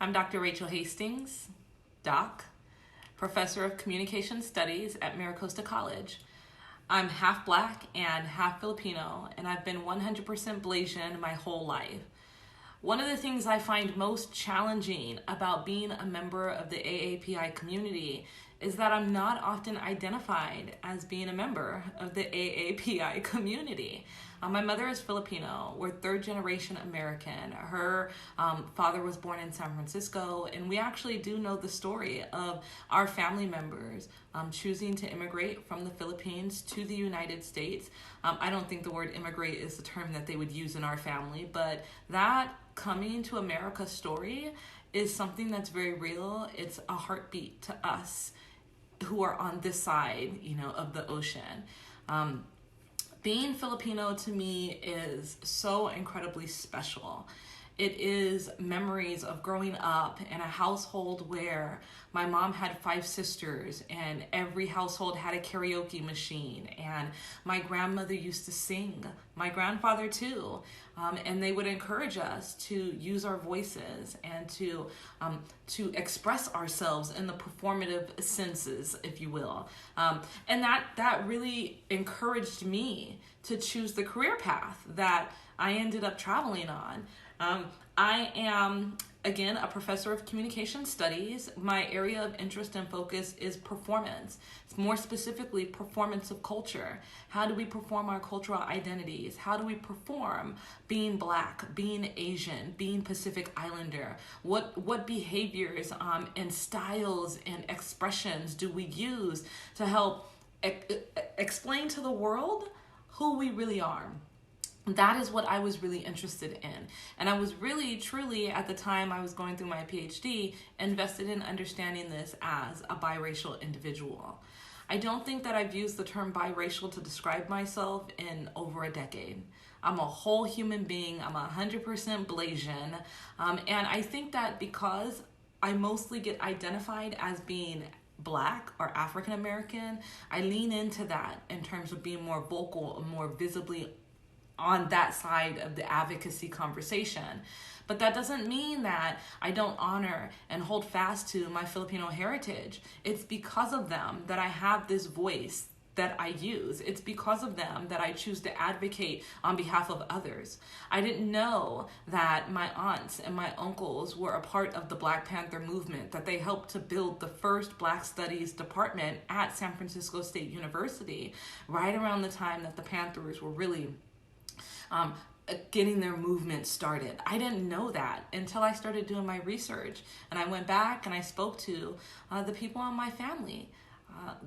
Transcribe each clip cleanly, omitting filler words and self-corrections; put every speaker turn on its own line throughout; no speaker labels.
I'm Dr. Rachel Hastings, Doc, Professor of Communication Studies at MiraCosta College. I'm half Black and half Filipino, and I've been 100% Blasian my whole life. One of the things I find most challenging about being a member of the AAPI community is that I'm not often identified as being a member of the AAPI community. My mother is Filipino. We're third generation American. Her father was born in San Francisco, and we actually do know the story of our family members choosing to immigrate from the Philippines to the United States. I don't think the word immigrate is the term that they would use in our family, but that coming to America story is something that's very real. It's a heartbeat to us who are on this side, of the ocean. Being Filipino to me is so incredibly special. It is memories of growing up in a household where my mom had 5 sisters and every household had a karaoke machine, and my grandmother used to sing, my grandfather too, and they would encourage us to use our voices and to express ourselves in the performative senses, if you will. And that really encouraged me to choose the career path that I ended up traveling on. I am, again, a professor of communication studies. My area of interest and focus is performance. More specifically, performance of culture. How do we perform our cultural identities? How do we perform being Black, being Asian, being Pacific Islander? What behaviors and styles and expressions do we use to help explain to the world who we really are? That is what I was really interested in. And I was really, truly, at the time I was going through my PhD, invested in understanding this as a biracial individual. I don't think that I've used the term biracial to describe myself in over a decade. I'm a whole human being. I'm 100% Blasian. And I think that because I mostly get identified as being Black or African American, I lean into that in terms of being more vocal and more visibly on that side of the advocacy conversation. But that doesn't mean that I don't honor and hold fast to my Filipino heritage. It's because of them that I have this voice that I use. It's because of them that I choose to advocate on behalf of others. I didn't know that my aunts and my uncles were a part of the Black Panther movement, that they helped to build the first Black Studies department at San Francisco State University, right around the time that the Panthers were really getting their movement started. I didn't know that until I started doing my research, and I went back and I spoke to the people in my family,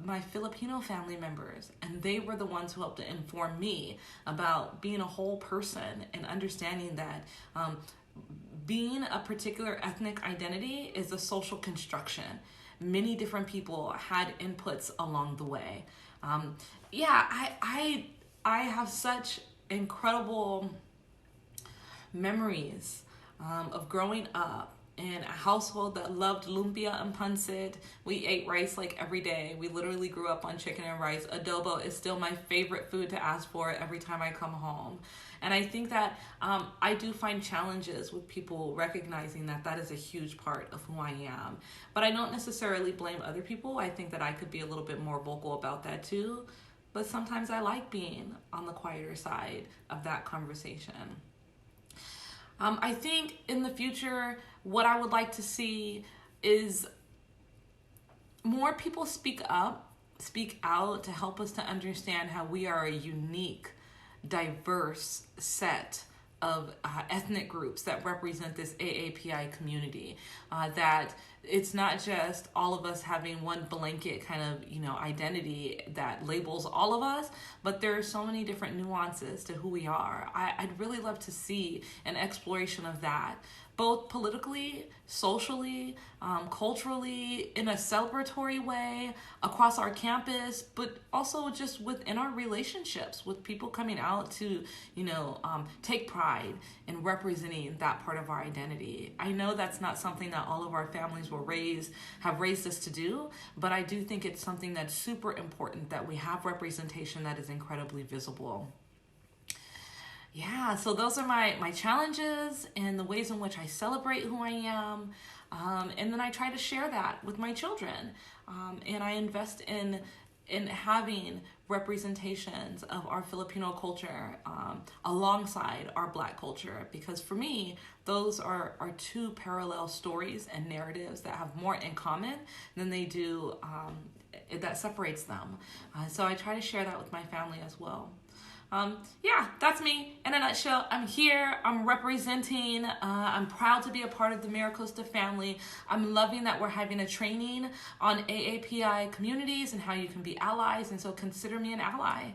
my Filipino family members, and they were the ones who helped to inform me about being a whole person and understanding that being a particular ethnic identity is a social construction. Many different people had inputs along the way. I have such incredible memories of growing up in a household that loved lumpia and pancit. We ate rice like every day. We literally grew up on chicken and rice. Adobo is still my favorite food to ask for every time I come home. And I think that I do find challenges with people recognizing that that is a huge part of who I am. But I don't necessarily blame other people. I think that I could be a little bit more vocal about that too. But sometimes I like being on the quieter side of that conversation. I think in the future, what I would like to see is more people speak up, speak out to help us to understand how we are a unique, diverse set of ethnic groups that represent this AAPI community, that it's not just all of us having one blanket kind of, identity that labels all of us, but there are so many different nuances to who we are. I'd really love to see an exploration of that, both politically, socially, culturally, in a celebratory way, across our campus, but also just within our relationships with people coming out to, take pride in representing that part of our identity. I know that's not something that all of our families have raised us to do, but I do think it's something that's super important that we have representation that is incredibly visible. Yeah, so those are my challenges and the ways in which I celebrate who I am. And then I try to share that with my children. And I invest in having representations of our Filipino culture alongside our Black culture, because for me, those are two parallel stories and narratives that have more in common than they do that separates them. So I try to share that with my family as well. Yeah, that's me in a nutshell. I'm here. I'm representing. I'm proud to be a part of the MiraCosta family. I'm loving that we're having a training on AAPI communities and how you can be allies. And so consider me an ally.